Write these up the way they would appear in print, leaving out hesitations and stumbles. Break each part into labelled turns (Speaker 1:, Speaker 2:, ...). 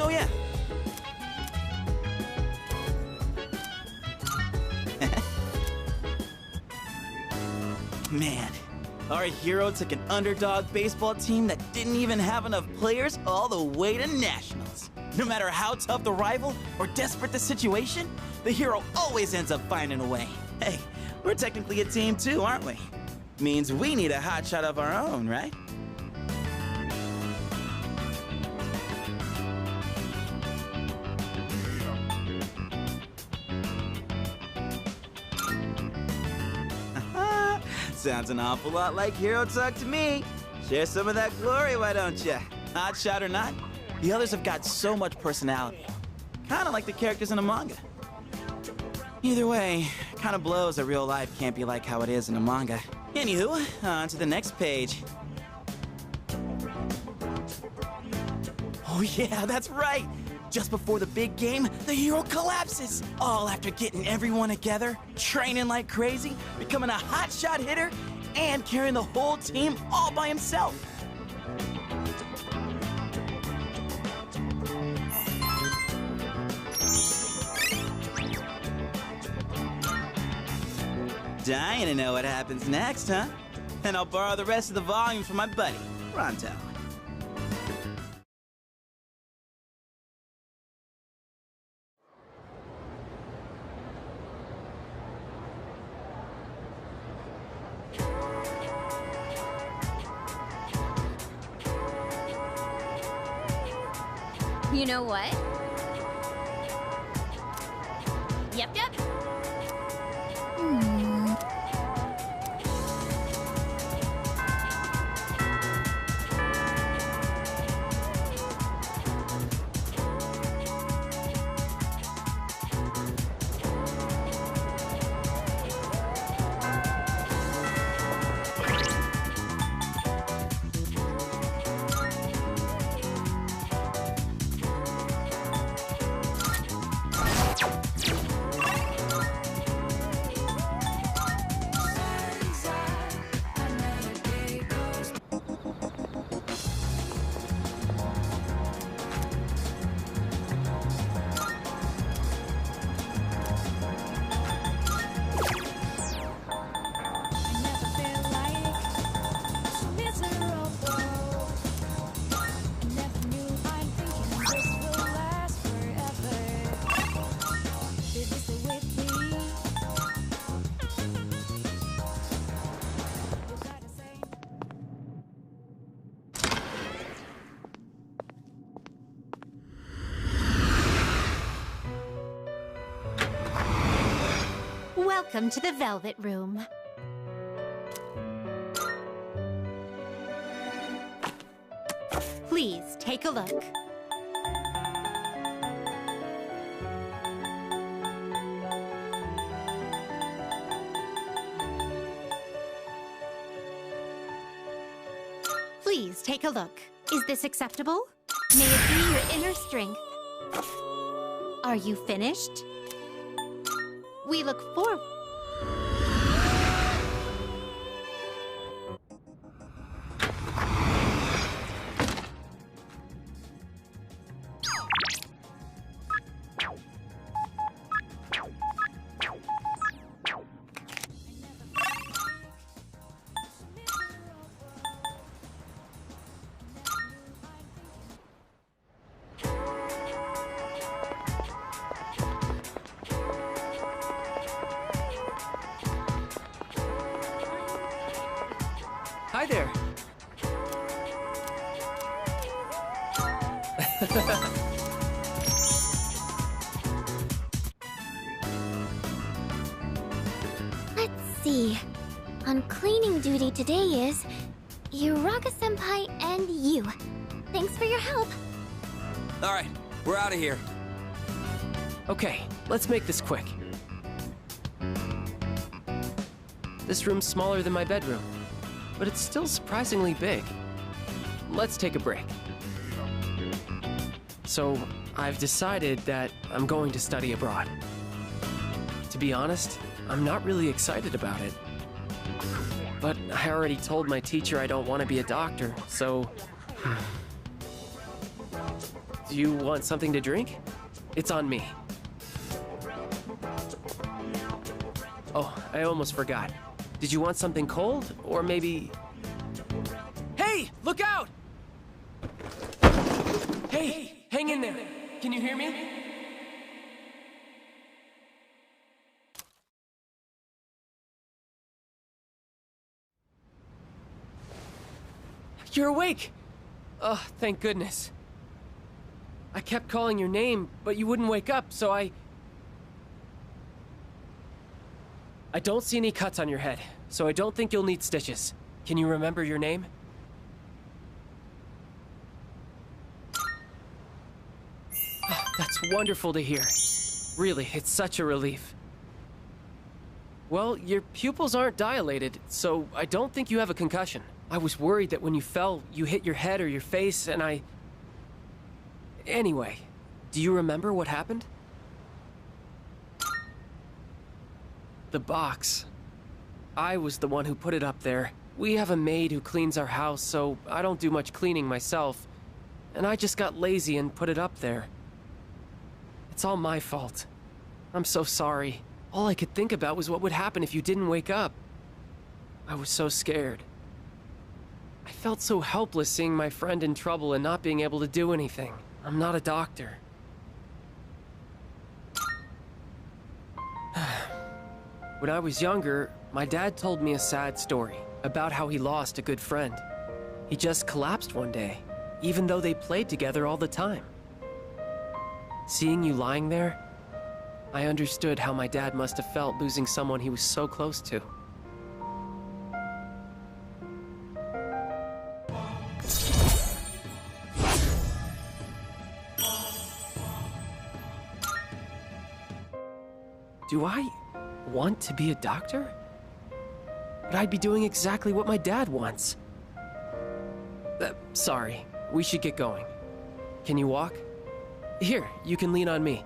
Speaker 1: Oh, yeah. Man, our hero took an underdog baseball team that didn't even have enough players all the way to nationals. No matter how tough the rival or desperate the situation, the hero always ends up finding a way. Hey, we're technically a team too, aren't we? Means we need a hotshot of our own, right? Sounds an awful lot like Hero Talk to me. Share some of that glory, why don't ya? Hotshot or not, the others have got so much personality. Kinda like the characters in a manga. Either way, kinda blows that real life can't be like how it is in a manga. Anywho, on to the next page. Oh yeah, that's right! Just before the big game, the hero collapses! All after getting everyone together, training like crazy, becoming a hotshot hitter, and carrying the whole team all by himself! Dying to know what happens next, huh? And I'll borrow the rest of the volume from my buddy, Ronto.
Speaker 2: You know what? Yep. Welcome to the Velvet Room. Please take a look. Please take a look. Is this acceptable? May it be your inner strength. Are you finished? We look forward.
Speaker 3: Hi there.
Speaker 4: Let's see. On cleaning duty today is Uraga-senpai and you. Thanks for your help.
Speaker 1: All right, we're out of here.
Speaker 3: Okay, let's make this quick. This room's smaller than my bedroom, but it's still surprisingly big. Let's take a break. So, I've decided that I'm going to study abroad. To be honest, I'm not really excited about it. But I already told my teacher I don't want to be a doctor, so... Do you want something to drink? It's on me. Oh, I almost forgot. Did you want something cold, or maybe... Hey, look out! Hey, hang in there. Can you hear me? You're awake! Oh, thank goodness. I kept calling your name, but you wouldn't wake up, so I don't see any cuts on your head, so I don't think you'll need stitches. Can you remember your name? Oh, that's wonderful to hear. Really, it's such a relief. Well, your pupils aren't dilated, so I don't think you have a concussion. I was worried that when you fell, you hit your head or your face, and Anyway, do you remember what happened? The box. I was the one who put it up there. We have a maid who cleans our house, so I don't do much cleaning myself. And I just got lazy and put it up there. It's all my fault. I'm so sorry. All I could think about was what would happen if you didn't wake up. I was so scared. I felt so helpless seeing my friend in trouble and not being able to do anything. I'm not a doctor. When I was younger, my dad told me a sad story about how he lost a good friend. He just collapsed one day, even though they played together all the time. Seeing you lying there, I understood how my dad must have felt losing someone he was so close to. Do I want to be a doctor? But I'd be doing exactly what my dad wants. Sorry, we should get going. Can you walk? Here, you can lean on me.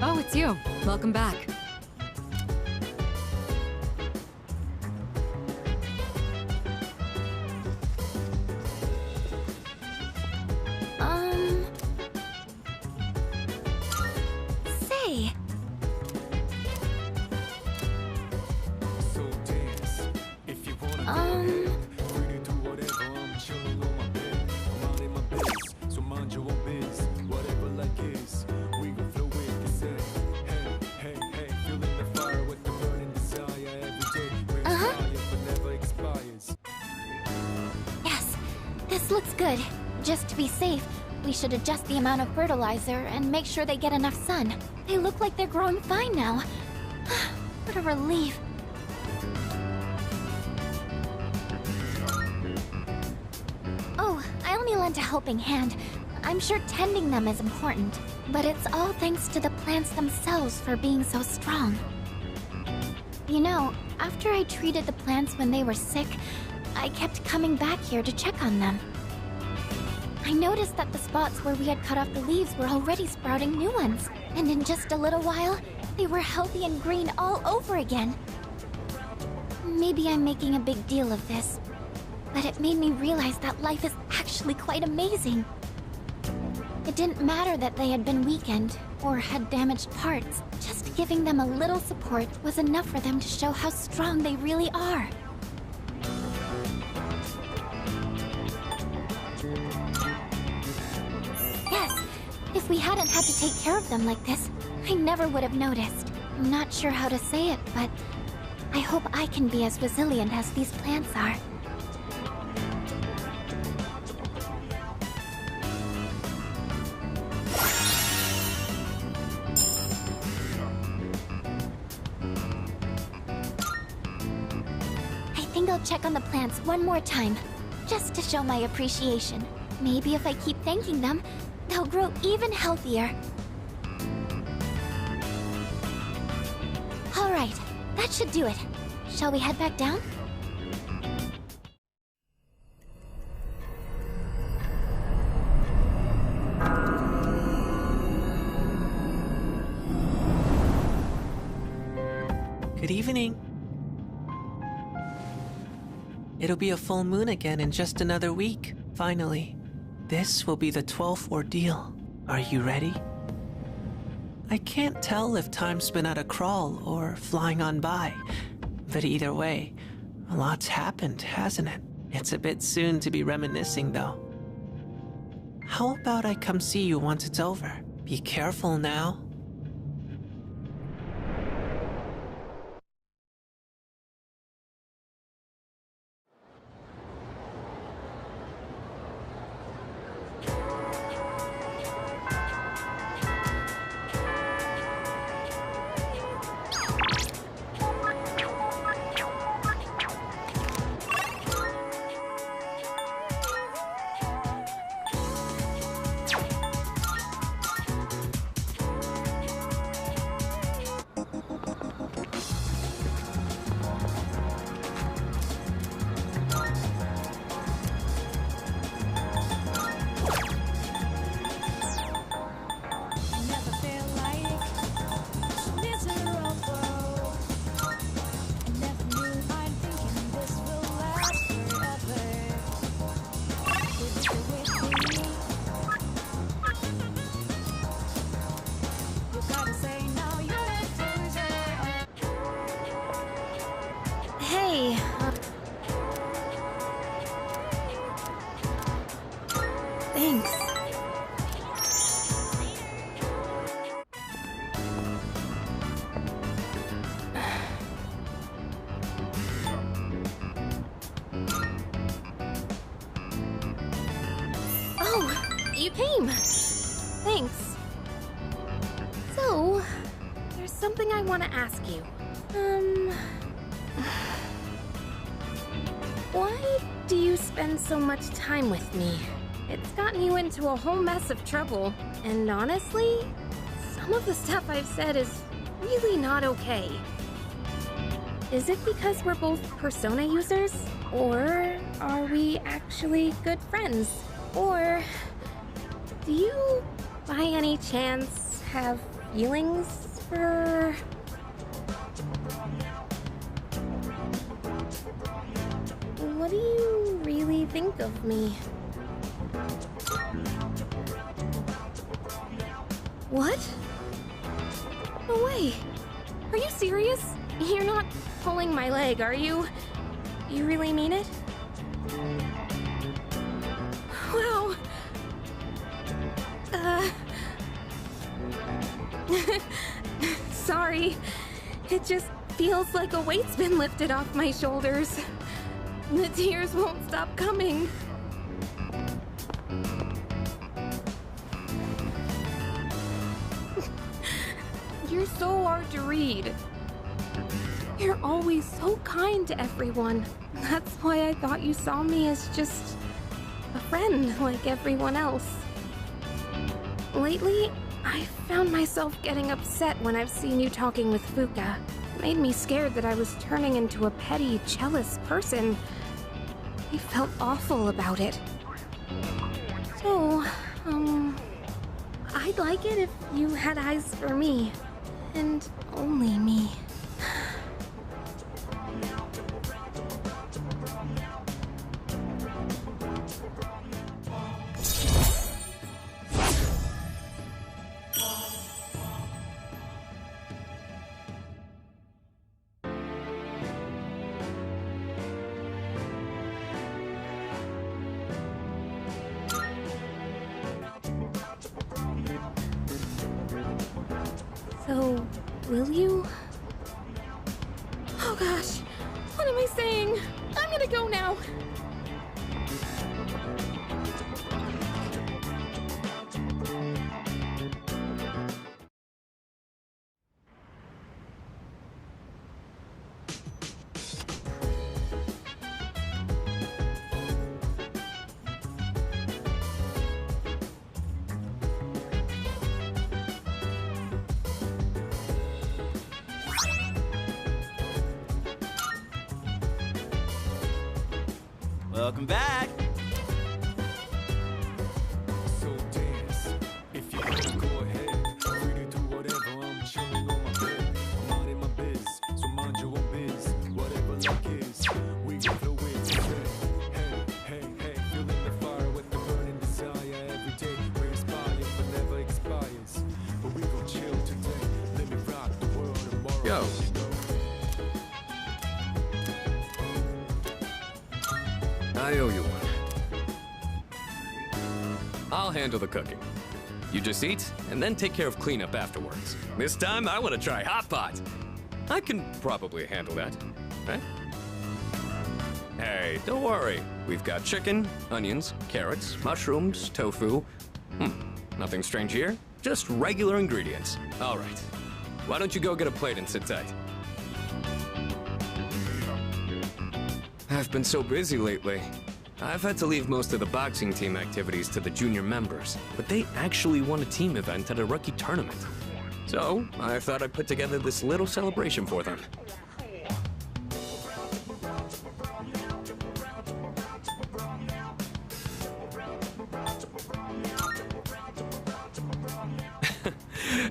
Speaker 5: Oh, it's you. Welcome back.
Speaker 4: Say. Yes, this looks good. Just to be safe, we should adjust the amount of fertilizer and make sure they get enough sun. They look like they're growing fine now. What a relief. Oh, I only lent a helping hand. I'm sure tending them is important, but it's all thanks to the plants themselves for being so strong. You know, after I treated the plants when they were sick, I kept coming back here to check on them. I noticed that the spots where we had cut off the leaves were already sprouting new ones, and in just a little while, they were healthy and green all over again. Maybe I'm making a big deal of this, but it made me realize that life is actually quite amazing. It didn't matter that they had been weakened or had damaged parts. Just giving them a little support was enough for them to show how strong they really are. Yes, if we hadn't had to take care of them like this, I never would have noticed. I'm not sure how to say it, but I hope I can be as resilient as these plants are. I think I'll check on the plants one more time, just to show my appreciation. Maybe if I keep thanking them, they'll grow even healthier. All right, that should do it. Shall we head back down?
Speaker 6: Good evening. It'll be a full moon again in just another week, finally. This will be the 12th ordeal. Are you ready? I can't tell if time's been at a crawl or flying on by, but either way, a lot's happened, hasn't it? It's a bit soon to be reminiscing, though. How about I come see you once it's over? Be careful now.
Speaker 4: Hey, thanks. Oh, you came. Thanks. So, there's something I want to ask you. Why do you spend so much time with me? It's gotten you into a whole mess of trouble. And honestly, some of the stuff I've said is really not okay. Is it because we're both Persona users? Or are we actually good friends? Or do you, by any chance, have feelings for... What do you really think of me? What? No way. Are you serious? You're not pulling my leg, are you? You really mean it? Wow. Sorry. It just feels like a weight's been lifted off my shoulders. The tears won't stop coming. You're so hard to read. You're always so kind to everyone. That's why I thought you saw me as just a friend like everyone else. Lately, I found myself getting upset when I've seen you talking with Fuka. It made me scared that I was turning into a petty, jealous person. I felt awful about it. So, I'd like it if you had eyes for me. And only me. So, will you? Oh gosh, what am I saying? I'm gonna go now.
Speaker 1: Welcome back.
Speaker 7: So dance. If you wanna go ahead, free to do whatever. I'm chilling on my bed. I'm minding my biz, so mind like is. We got the way to say, hey, hey, hey, feeling the fire with the burning desire every day. We inspire, but never expires. But we gon' chill today. Let me rock the world tomorrow.
Speaker 8: Yo. I owe you one. I'll handle the cooking. You just eat, and then take care of cleanup afterwards. This time, I want to try hot pot. I can probably handle that, right? Hey, don't worry. We've got chicken, onions, carrots, mushrooms, tofu. Nothing strange here. Just regular ingredients. All right. Why don't you go get a plate and sit tight? I've been so busy lately. I've had to leave most of the boxing team activities to the junior members, but they actually won a team event at a rookie tournament. So, I thought I'd put together this little celebration for them.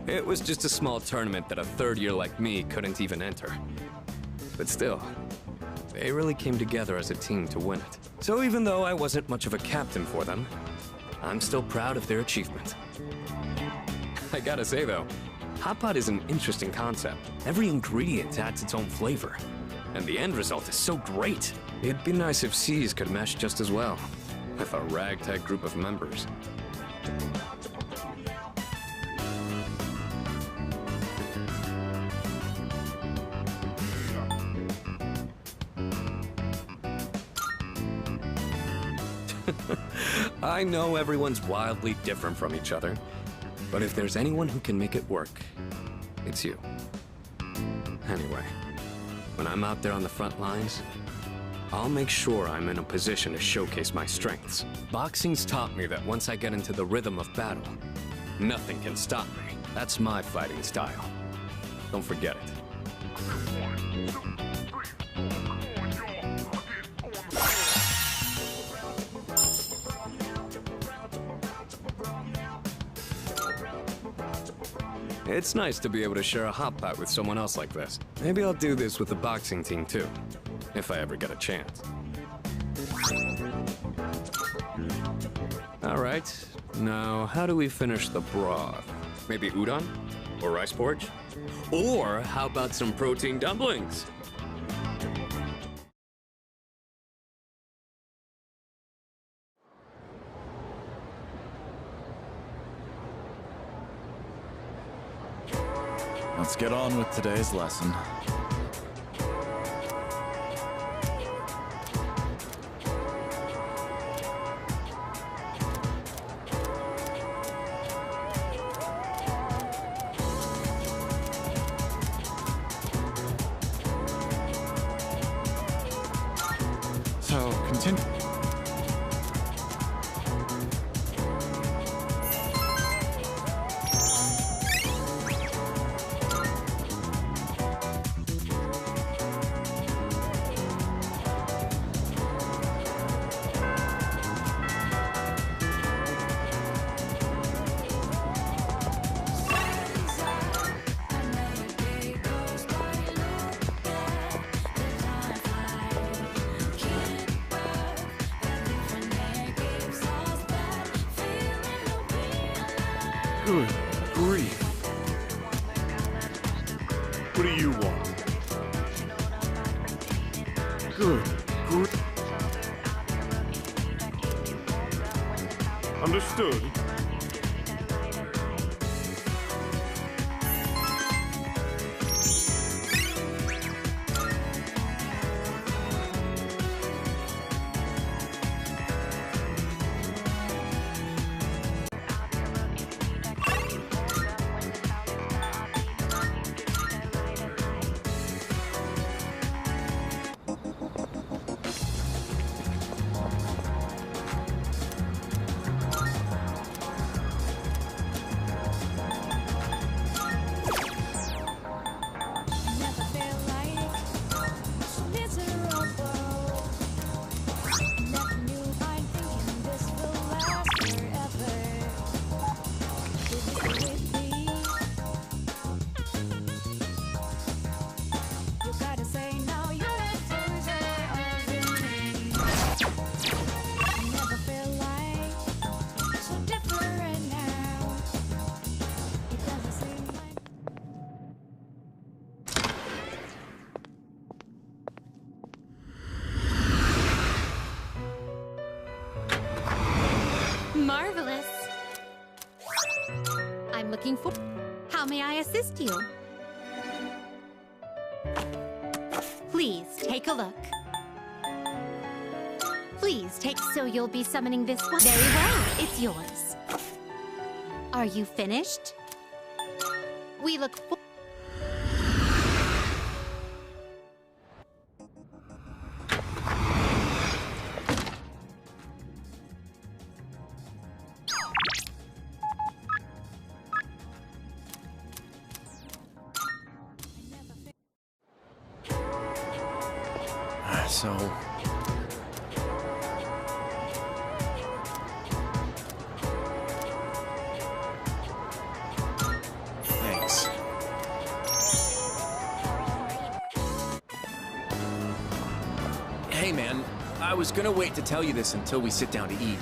Speaker 8: It was just a small tournament that a third year like me couldn't even enter. But still, they really came together as a team to win it. So even though I wasn't much of a captain for them, I'm still proud of their achievement. I gotta say though, hot pot is an interesting concept. Every ingredient adds its own flavor, and the end result is so great. It'd be nice if C's could mesh just as well, with a ragtag group of members. I know everyone's wildly different from each other, but if there's anyone who can make it work, it's you. Anyway, when I'm out there on the front lines, I'll make sure I'm in a position to showcase my strengths. Boxing's taught me that once I get into the rhythm of battle, nothing can stop me. That's my fighting style. Don't forget it. It's nice to be able to share a hot pot with someone else like this. Maybe I'll do this with the boxing team too, if I ever get a chance. All right, now how do we finish the broth? Maybe udon? Or rice porridge? Or how about some protein dumplings?
Speaker 9: Let's get on with today's lesson. So, continue. Good grief. What do you want? Good grief. Understood.
Speaker 2: Marvelous. I'm looking for... How may I assist you? Please take a look. Please take... So you'll be summoning this one? Very well, it's yours. Are you finished? We look for...
Speaker 3: So... Thanks. Hey man, I was gonna wait to tell you this until we sit down to eat,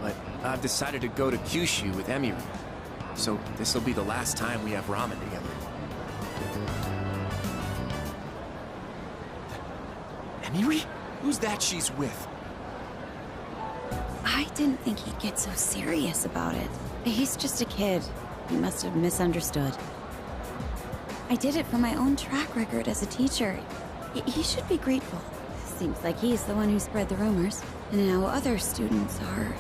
Speaker 3: but I've decided to go to Kyushu with Emiri. So this'll be the last time we have ramen together.
Speaker 10: Emiri? Who's that she's with?
Speaker 11: I didn't think he'd get so serious about it. He's just a kid. He must have misunderstood. I did it for my own track record as a teacher. He should be grateful. Seems like he's the one who spread the rumors. And now other students are...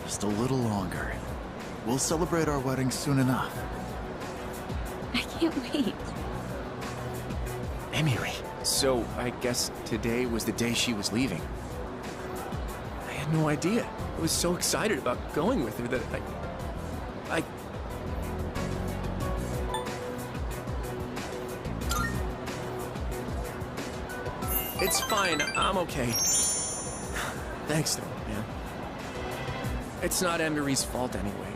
Speaker 9: Just a little longer. We'll celebrate our wedding soon enough.
Speaker 11: I can't wait.
Speaker 10: Emiri.
Speaker 3: So, I guess today was the day she was leaving. I had no idea. I was so excited about going with her that I... It's fine, I'm okay. Thanks though, man. It's not Emiri's fault anyway.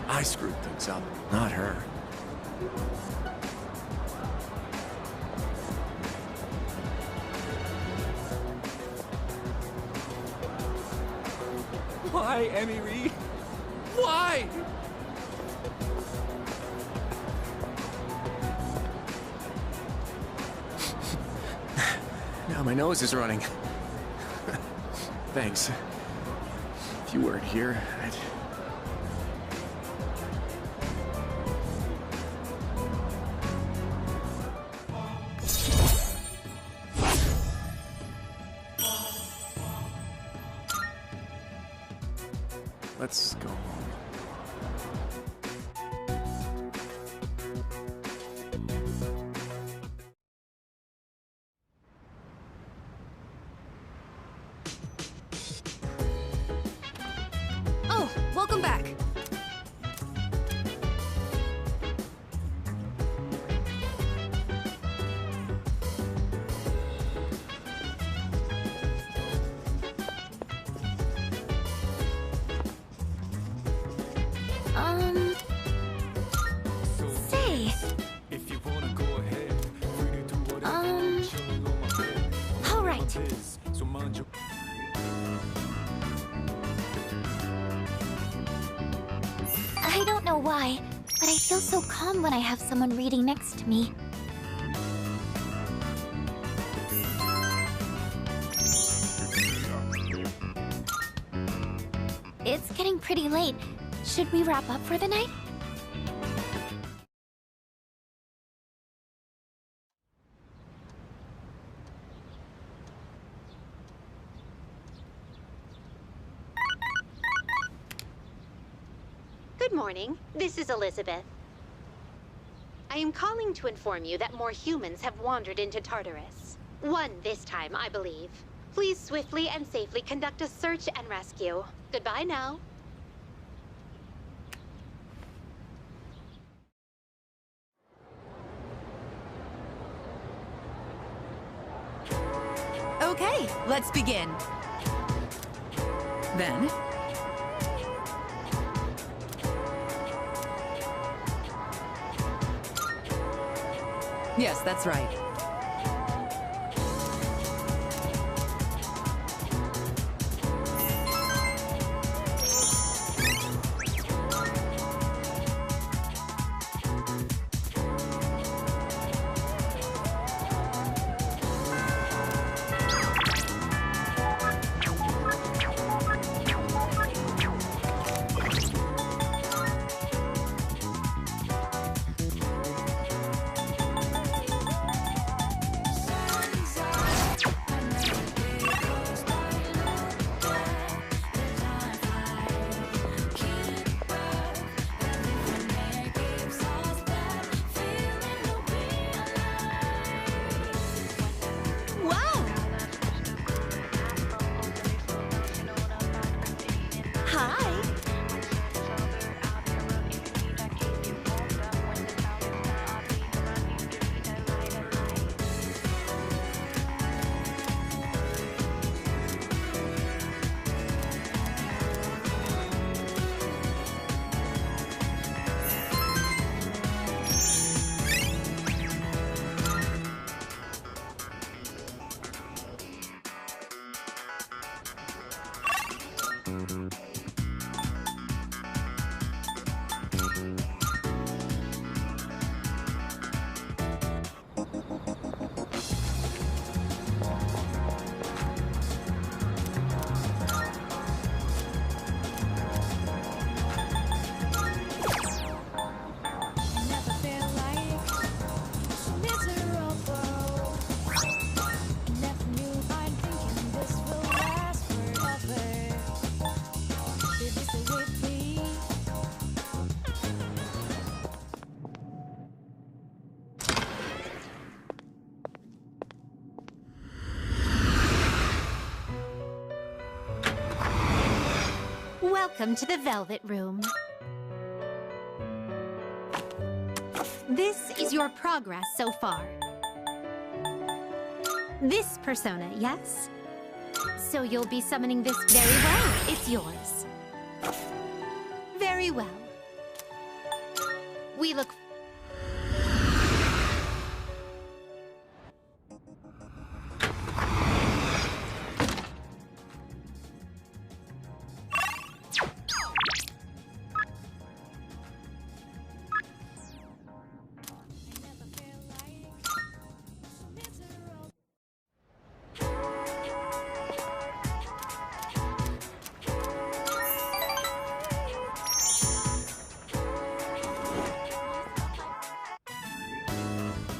Speaker 3: I screwed things up, not her. Why, Emiri? Why? Now my nose is running. Thanks. If you weren't here, I'd... Let's go home.
Speaker 5: Oh, welcome back.
Speaker 2: Say,
Speaker 7: If you wanna go ahead, free to do whatever. Chilling on my bed.
Speaker 2: all right.
Speaker 7: So mind your...
Speaker 4: I don't know why, but I feel so calm when I have someone reading next to me. It's getting pretty late. Should we wrap up for the night?
Speaker 12: Good morning. This is Elizabeth. I am calling to inform you that more humans have wandered into Tartarus. One this time, I believe. Please swiftly and safely conduct a search and rescue. Goodbye now.
Speaker 5: Okay, let's begin. Then... Yes, that's right.
Speaker 2: Welcome to the Velvet Room. This is your progress so far. This persona, yes? So you'll be summoning this very well. It's yours. Very well. We look...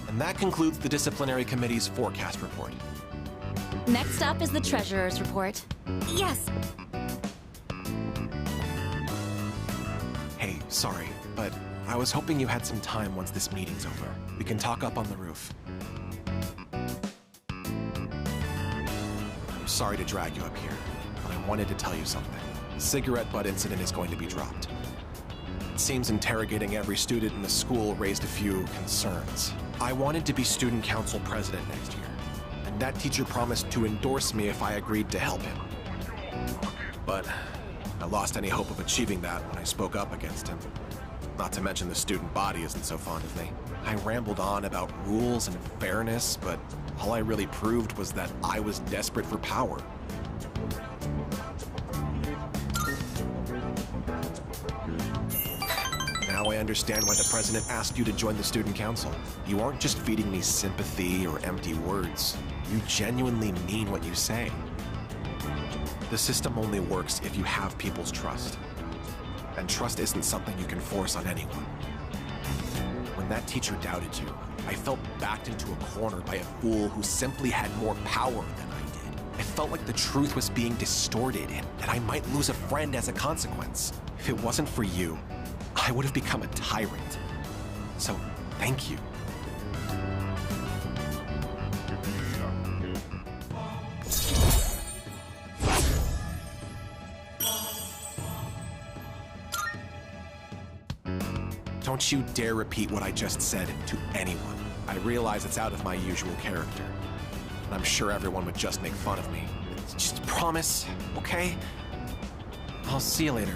Speaker 10: And that concludes the Disciplinary Committee's forecast report.
Speaker 11: Next up is the Treasurer's report.
Speaker 2: Yes.
Speaker 10: Hey, sorry, but I was hoping you had some time once this meeting's over. We can talk up on the roof. I'm sorry to drag you up here, but I wanted to tell you something. The cigarette butt incident is going to be dropped. It seems interrogating every student in the school raised a few concerns. I wanted to be student council president next year, and that teacher promised to endorse me if I agreed to help him. But I lost any hope of achieving that when I spoke up against him. Not to mention the student body isn't so fond of me. I rambled on about rules and fairness, but all I really proved was that I was desperate for power. Now I understand why the president asked you to join the student council. You aren't just feeding me sympathy or empty words. You genuinely mean what you say. The system only works if you have people's trust. And trust isn't something you can force on anyone. When that teacher doubted you, I felt backed into a corner by a fool who simply had more power than I did. I felt like the truth was being distorted and that I might lose a friend as a consequence. If it wasn't for you, I would have become a tyrant. So, thank you. Don't you dare repeat what I just said to anyone. I realize it's out of my usual character. And I'm sure everyone would just make fun of me. Just promise, okay? I'll see you later.